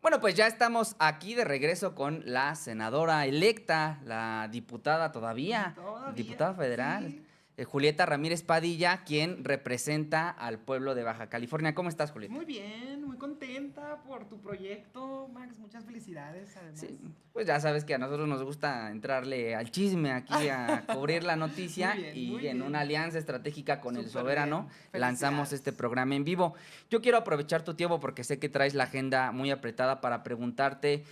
Bueno, pues ya estamos aquí de regreso con la senadora electa, la diputada todavía, Todavía, diputada federal, sí. Julieta Ramírez Padilla, quien representa al pueblo de Baja California. ¿Cómo estás, Julieta? Muy bien, muy contenta por tu proyecto, Max. Muchas felicidades, Sí, además. pues ya sabes que a nosotros nos gusta entrarle al chisme aquí, a cubrir la Muy noticia bien, y muy en una bien. alianza estratégica con el Súper soberano bien. lanzamos este Felicidades. programa en vivo. Yo quiero aprovechar tu tiempo porque sé que traes la agenda muy apretada para preguntarte,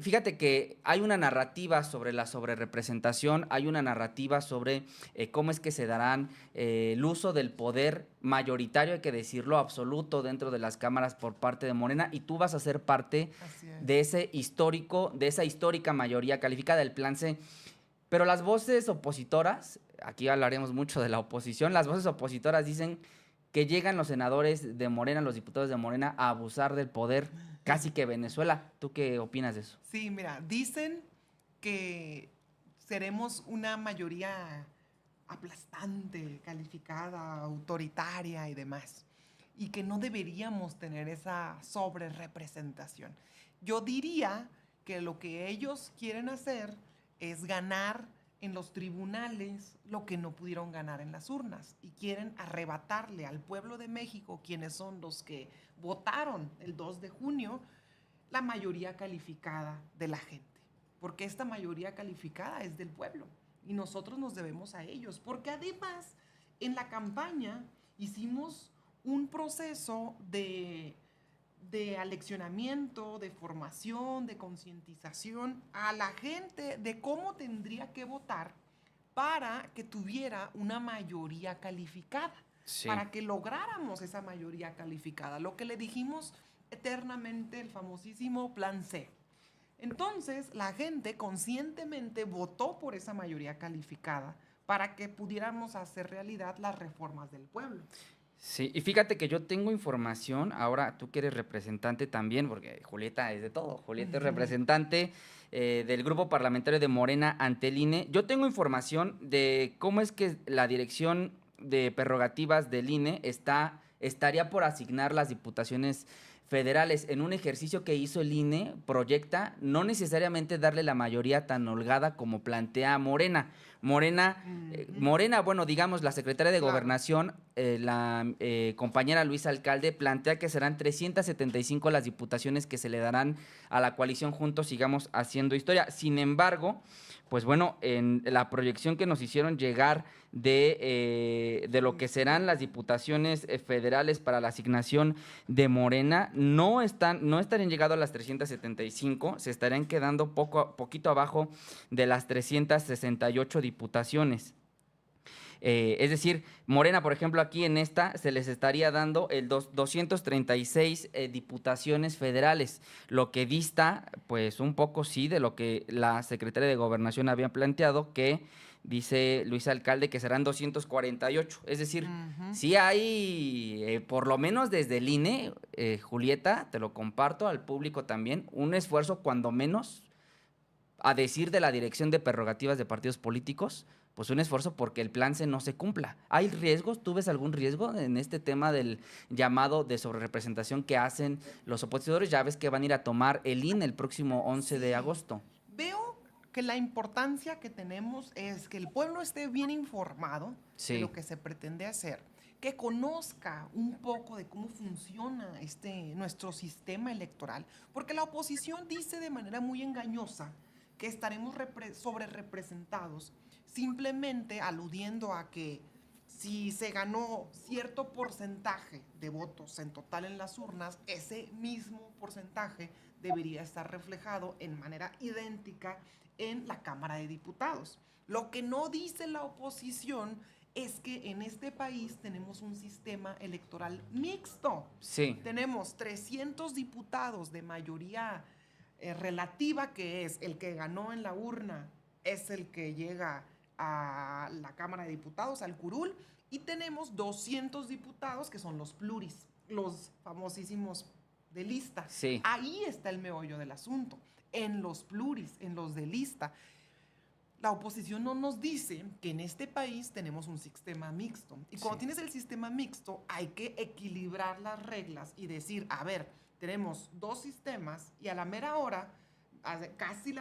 fíjate que hay una narrativa sobre la sobrerepresentación, hay una narrativa sobre cómo es que se darán el uso del poder mayoritario, hay que decirlo, absoluto dentro de las cámaras por parte de Morena y tú vas a ser parte Así de es. ese histórico, de esa histórica mayoría calificada del Plan C. Pero las voces opositoras, aquí hablaremos mucho de la oposición, las voces opositoras dicen que llegan los senadores de Morena, los diputados de Morena, a abusar del poder, casi que Venezuela. ¿Tú qué opinas de eso? Sí, mira, dicen que seremos una mayoría aplastante, calificada, autoritaria y demás, y que no deberíamos tener esa sobrerepresentación. Yo diría que lo que ellos quieren hacer es ganar en los tribunales lo que no pudieron ganar en las urnas y quieren arrebatarle al pueblo de México, quienes son los que votaron el 2 de junio, la mayoría calificada de la gente, porque esta mayoría calificada es del pueblo y nosotros nos debemos a ellos, porque además en la campaña hicimos un proceso de aleccionamiento, de formación, de concientización a la gente de cómo tendría que votar para que tuviera una mayoría calificada, Sí. para que lográramos esa mayoría calificada, lo que le dijimos eternamente el famosísimo Plan C. Entonces, la gente conscientemente votó por esa mayoría calificada para que pudiéramos hacer realidad las reformas del pueblo. Sí, y fíjate que yo tengo información, ahora tú que eres representante también, porque Julieta es de todo, Julieta es representante del grupo parlamentario de Morena ante el INE. Yo tengo información de cómo es que la dirección de prerrogativas del INE estaría por asignar las diputaciones federales en un ejercicio que hizo el INE, proyecta no necesariamente darle la mayoría tan holgada como plantea Morena. Morena, bueno, digamos, la secretaria de Claro. Gobernación, la compañera Luisa Alcalde, plantea que serán 375 las diputaciones que se le darán a la coalición Juntos Sigamos Haciendo Historia. Sin embargo, pues bueno, en la proyección que nos hicieron llegar de lo que serán las diputaciones federales para la asignación de Morena, no estarían llegando a las 375, se estarían quedando poquito abajo de las 368 diputaciones. Es decir, Morena, por ejemplo, aquí en esta se les estaría dando 236 diputaciones federales, lo que dista, pues un poco sí, de lo que la secretaria de Gobernación había planteado, que dice Luis Alcalde que serán 248. Es decir, Ujú. sí hay, por lo menos desde el INE, Julieta, te lo comparto al público también, un esfuerzo cuando menos a decir de la Dirección de Prerrogativas de Partidos Políticos, pues un esfuerzo porque el plan C no se cumpla. ¿Hay riesgos? ¿Tú ves algún riesgo en este tema del llamado de sobrerepresentación que hacen los opositores? Ya ves que van a ir a tomar el INE el próximo 11 de Sí, agosto. veo que la importancia que tenemos es que el pueblo esté bien informado de Sí, lo que se pretende hacer, que conozca un poco de cómo funciona nuestro sistema electoral, porque la oposición dice de manera muy engañosa que estaremos sobre representados, simplemente aludiendo a que si se ganó cierto porcentaje de votos en total en las urnas, ese mismo porcentaje debería estar reflejado en manera idéntica en la Cámara de Diputados. Lo que no dice la oposición es que en este país tenemos un sistema electoral mixto. sí, Tenemos 300 diputados de mayoría relativa, que es el que ganó en la urna, es el que llega a la Cámara de Diputados, al curul, y tenemos 200 diputados que son los pluris, los famosísimos de lista. sí, Ahí está el meollo del asunto, en los pluris, en los de lista. La oposición no nos dice que en este país tenemos un sistema mixto. Y cuando sí. tienes el sistema mixto, hay que equilibrar las reglas y decir, a ver, tenemos 2 sistemas y a la mera hora casi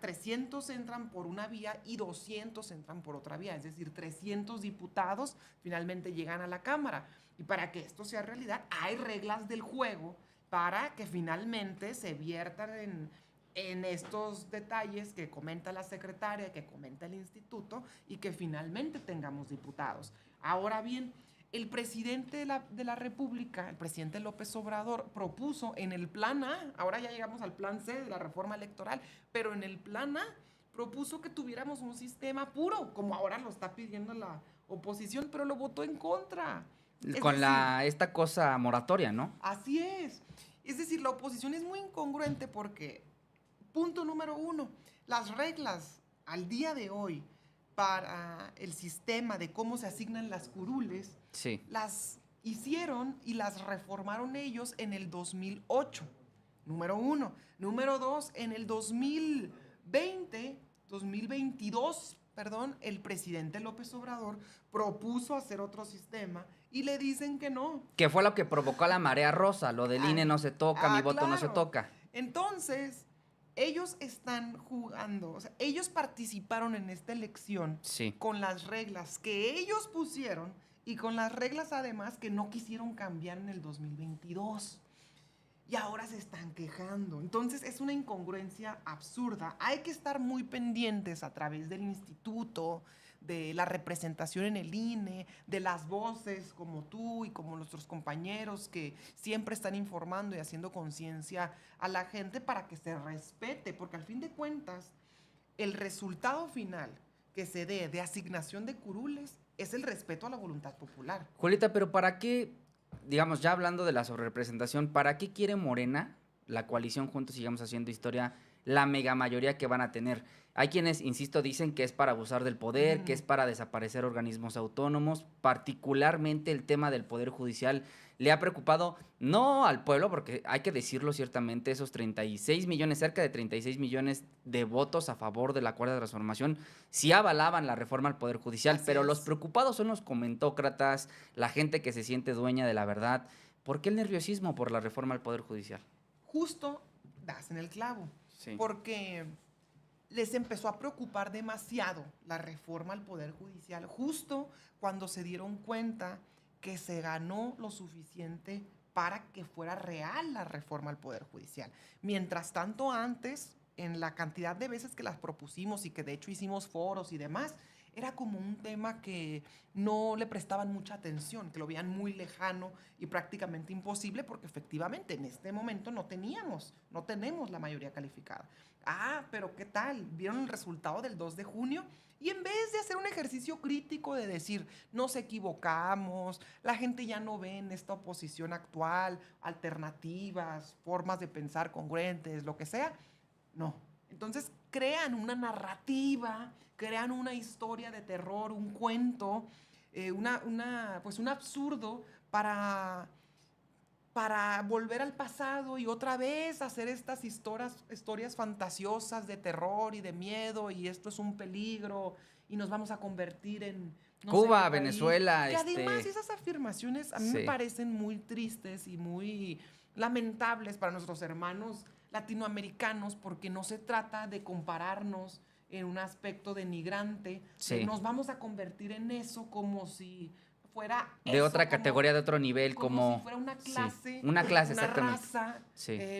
300 entran por una vía y 200 entran por otra vía, es decir, 300 diputados finalmente llegan a la Cámara. Y para que esto sea realidad, hay reglas del juego para que finalmente se viertan en estos detalles que comenta la secretaria, que comenta el instituto, y que finalmente tengamos diputados. Ahora bien, el presidente de la República, el presidente López Obrador, propuso en el plan A, ahora ya llegamos al plan C de la reforma electoral, pero en el plan A propuso que tuviéramos un sistema puro, como ahora lo está pidiendo la oposición, pero lo votó en contra. Con esta cosa moratoria, ¿no? Así es. Es decir, la oposición es muy incongruente porque, punto número 1, las reglas al día de hoy para el sistema de cómo se asignan las curules, sí, las hicieron y las reformaron ellos en el 2008, número 1. Número 2, en el 2022, el presidente López Obrador propuso hacer otro sistema y le dicen que no. Que fue lo que provocó la marea rosa, lo del INE no se toca, mi voto no se claro. toca. Entonces, ellos están jugando, o sea, ellos participaron en esta elección sí, con las reglas que ellos pusieron y con las reglas además que no quisieron cambiar en el 2022. Y ahora se están quejando. Entonces es una incongruencia absurda. Hay que estar muy pendientes a través del instituto, de la representación en el INE, de las voces como tú y como nuestros compañeros que siempre están informando y haciendo conciencia a la gente para que se respete, porque al fin de cuentas el resultado final que se dé de asignación de curules es el respeto a la voluntad popular. Julieta, pero ¿para qué, digamos, ya hablando de la sobrerepresentación, para qué quiere Morena, la coalición Juntos Sigamos Haciendo Historia, la mega mayoría que van a tener? Hay quienes, insisto, dicen que es para abusar del poder, que es para desaparecer organismos autónomos, particularmente el tema del Poder Judicial. Le ha preocupado, no al pueblo, porque hay que decirlo ciertamente, esos 36 millones, cerca de 36 millones de votos a favor de la Cuarta Transformación, sí avalaban la reforma al Poder Judicial, pero los preocupados son los comentócratas, la gente que se siente dueña de la verdad. ¿Por qué el nerviosismo por la reforma al Poder Judicial? Justo das en el clavo, sí, porque les empezó a preocupar demasiado la reforma al Poder Judicial, justo cuando se dieron cuenta que se ganó lo suficiente para que fuera real la reforma al Poder Judicial. Mientras tanto, antes, en la cantidad de veces que las propusimos y que de hecho hicimos foros y demás, era como un tema que no le prestaban mucha atención, que lo veían muy lejano y prácticamente imposible, porque efectivamente en este momento no tenemos la mayoría calificada. Pero ¿qué tal? ¿Vieron el resultado del 2 de junio? Y en vez de hacer un ejercicio crítico de decir, nos equivocamos, la gente ya no ve en esta oposición actual alternativas, formas de pensar congruentes, lo que sea, no. Entonces crean una narrativa, crean una historia de terror, un cuento, pues un absurdo para volver al pasado y otra vez hacer estas historias fantasiosas de terror y de miedo, y esto es un peligro y nos vamos a convertir en Cuba, Venezuela. Y además esas afirmaciones a mí me parecen muy tristes y muy lamentables para nuestros hermanos latinoamericanos, porque no se trata de compararnos en un aspecto denigrante. Nos vamos a convertir en eso como si fuera de otra categoría, de otro nivel, como si fuera una clase, una raza,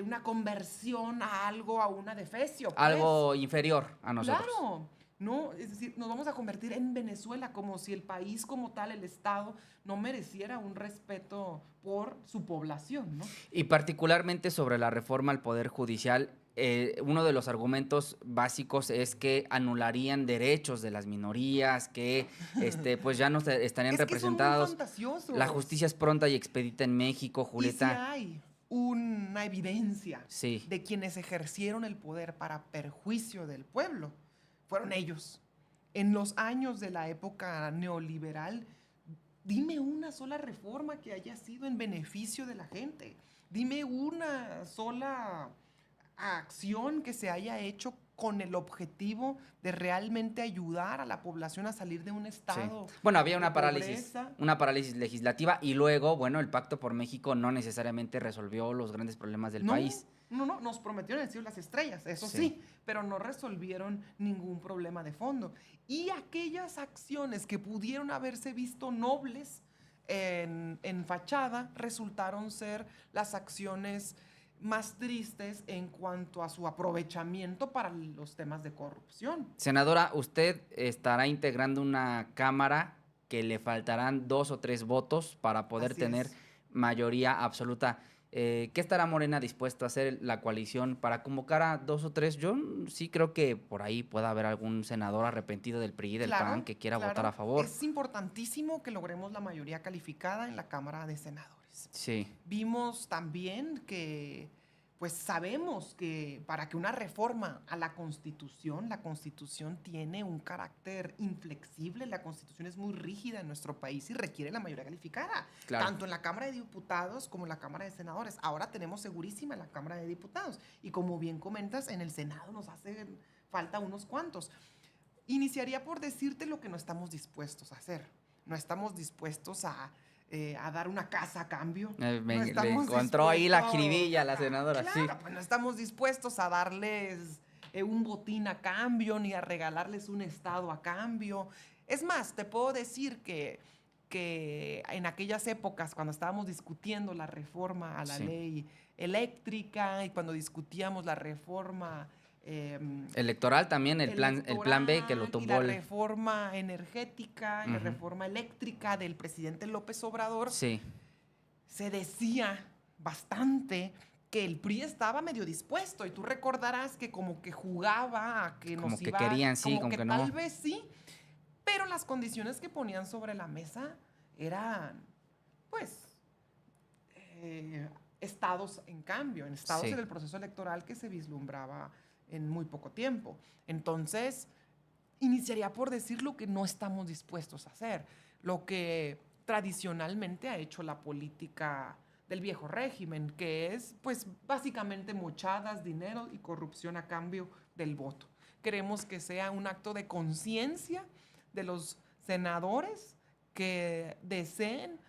una conversión a algo, a una defecio. Pues. Algo inferior a nosotros. Claro, no, es decir, nos vamos a convertir en Venezuela, como si el país como tal, el Estado, no mereciera un respeto por su población, ¿no? Y particularmente sobre la reforma al Poder Judicial, uno de los argumentos básicos es que anularían derechos de las minorías, que pues ya no estarían representados. Que son muy fantasiosos. La justicia es pronta y expedita en México, Julieta. Y si hay una evidencia sí. de quienes ejercieron el poder para perjuicio del pueblo, fueron ellos. En los años de la época neoliberal, dime una sola reforma que haya sido en beneficio de la gente. Dime una sola acción que se haya hecho con el objetivo de realmente ayudar a la población a salir de un estado. Sí. Bueno, había de una parálisis legislativa y luego, bueno, el Pacto por México no necesariamente resolvió los grandes problemas del país. No, nos prometieron el cielo y las estrellas, eso sí, pero no resolvieron ningún problema de fondo. Y aquellas acciones que pudieron haberse visto nobles en fachada resultaron ser las acciones más tristes en cuanto a su aprovechamiento para los temas de corrupción. Senadora, usted estará integrando una cámara que le faltarán 2 o 3 votos para poder Así tener es. mayoría absoluta. ¿Qué estará Morena dispuesto a hacer la coalición para convocar a 2 o 3? Yo sí creo que por ahí pueda haber algún senador arrepentido del PRI y del PAN que quiera votar a favor. Es importantísimo que logremos la mayoría calificada en la Cámara de Senadores. Sí. Vimos también que, pues sabemos que para que una reforma a la Constitución tiene un carácter inflexible, la Constitución es muy rígida en nuestro país y requiere la mayoría calificada, Claro. tanto en la Cámara de Diputados como en la Cámara de Senadores. Ahora tenemos segurísima en la Cámara de Diputados y como bien comentas, en el Senado nos hace falta unos cuantos. Iniciaría por decirte lo que no estamos dispuestos a hacer. No estamos dispuestos a dar una casa a cambio. Le No encontró ahí la dispuestos jiribilla a la senadora, claro, sí. pues no estamos dispuestos a darles un botín a cambio, ni a regalarles un estado a cambio. Es más, te puedo decir que en aquellas épocas, cuando estábamos discutiendo la reforma a la ley eléctrica y cuando discutíamos la reforma electoral también, el plan B que lo tumbó. La reforma energética, la reforma eléctrica del presidente López Obrador, se decía bastante que el PRI estaba medio dispuesto y tú recordarás que como que jugaba a que como nos que iba, querían, sí, como que no. Tal vez sí, pero las condiciones que ponían sobre la mesa eran, pues, estados en cambio, en estados en el proceso electoral que se vislumbraba en muy poco tiempo. Entonces, iniciaría por decir lo que no estamos dispuestos a hacer, lo que tradicionalmente ha hecho la política del viejo régimen, que es, pues, básicamente mochadas, dinero y corrupción a cambio del voto. Queremos que sea un acto de conciencia de los senadores que deseen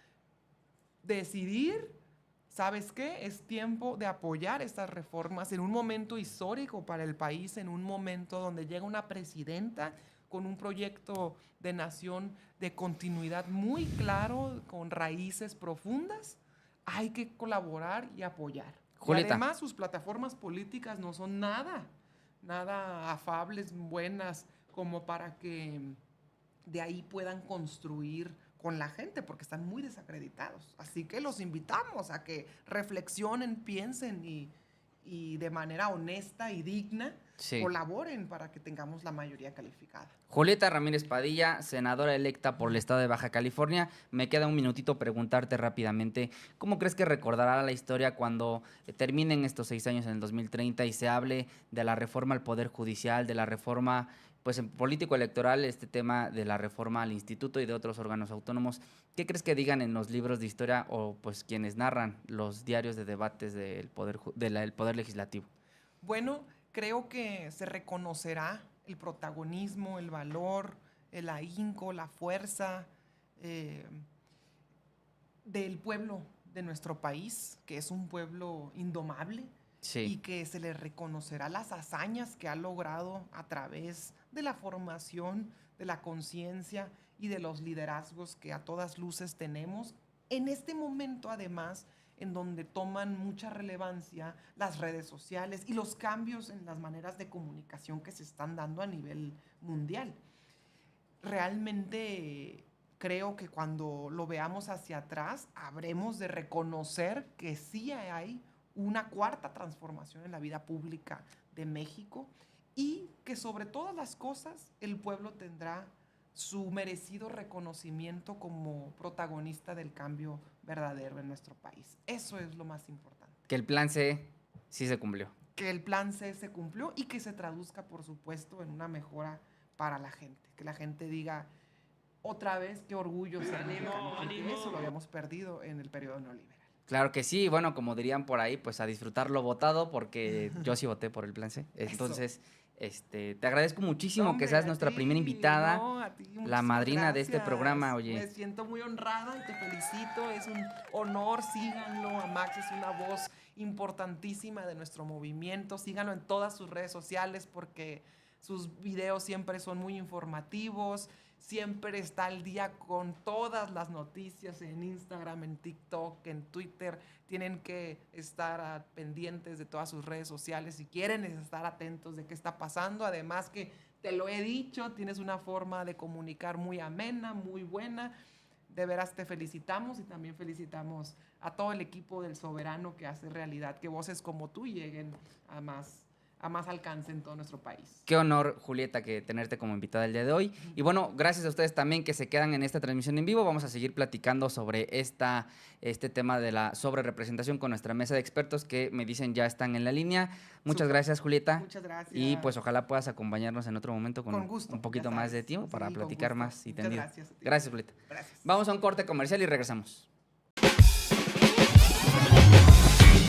decidir. ¿Sabes qué? Es tiempo de apoyar estas reformas en un momento histórico para el país, en un momento donde llega una presidenta con un proyecto de nación de continuidad muy claro, con raíces profundas. Hay que colaborar y apoyar. Julieta. Y además, sus plataformas políticas no son nada afables, buenas, como para que de ahí puedan construir con la gente, porque están muy desacreditados. Así que los invitamos a que reflexionen, piensen y de manera honesta y digna colaboren para que tengamos la mayoría calificada. Julieta Ramírez Padilla, senadora electa por el estado de Baja California. Me queda un minutito preguntarte rápidamente, ¿cómo crees que recordará la historia cuando terminen estos 6 años en el 2030 y se hable de la reforma al Poder Judicial, de la reforma, pues en político electoral, este tema de la reforma al instituto y de otros órganos autónomos? ¿Qué crees que digan en los libros de historia o pues quienes narran los diarios de debates del poder legislativo? Bueno, creo que se reconocerá el protagonismo, el valor, el ahínco, la fuerza del pueblo de nuestro país, que es un pueblo indomable, y que se le reconocerá las hazañas que ha logrado a través de la formación, de la conciencia y de los liderazgos que a todas luces tenemos. En este momento, además, en donde toman mucha relevancia las redes sociales y los cambios en las maneras de comunicación que se están dando a nivel mundial. Realmente creo que cuando lo veamos hacia atrás, habremos de reconocer que sí hay una cuarta transformación en la vida pública de México y que sobre todas las cosas el pueblo tendrá su merecido reconocimiento como protagonista del cambio verdadero en nuestro país. Eso es lo más importante. Que el plan C sí se cumplió. Que el plan C se cumplió y que se traduzca, por supuesto, en una mejora para la gente. Que la gente diga, otra vez, qué orgullo ser mexicano, porque eso lo habíamos perdido en el periodo neoliberal. Claro que sí, bueno, como dirían por ahí, pues a disfrutar lo votado, porque yo sí voté por el plan C. Entonces, te agradezco No, muchísimo que hombre, seas a nuestra primera ti, invitada, no, a ti, la muchísimas madrina de este programa, gracias. Me oye. siento muy honrada y te felicito. Es un honor, síganlo. A Max es una voz importantísima de nuestro movimiento. Síganlo en todas sus redes sociales porque sus videos siempre son muy informativos. Siempre está al día con todas las noticias en Instagram, en TikTok, en Twitter. Tienen que estar pendientes de todas sus redes sociales si quieren estar atentos de qué está pasando. Además que te lo he dicho, tienes una forma de comunicar muy amena, muy buena. De veras te felicitamos y también felicitamos a todo el equipo del Soberano que hace realidad que voces como tú lleguen a más alcance en todo nuestro país. Qué honor, Julieta, que tenerte como invitada el día de hoy. Y bueno, gracias a ustedes también que se quedan en esta transmisión en vivo. Vamos a seguir platicando sobre este tema de la sobrerepresentación con nuestra mesa de expertos que me dicen ya están en la línea. Muchas Súper. gracias, Julieta. Muchas gracias. Y pues ojalá puedas acompañarnos en otro momento con gusto, un poquito ya más de sabes. tiempo para Sí, con platicar gusto. más y Muchas tendido. gracias a ti. Gracias, Julieta. Gracias. Vamos a un corte comercial y regresamos.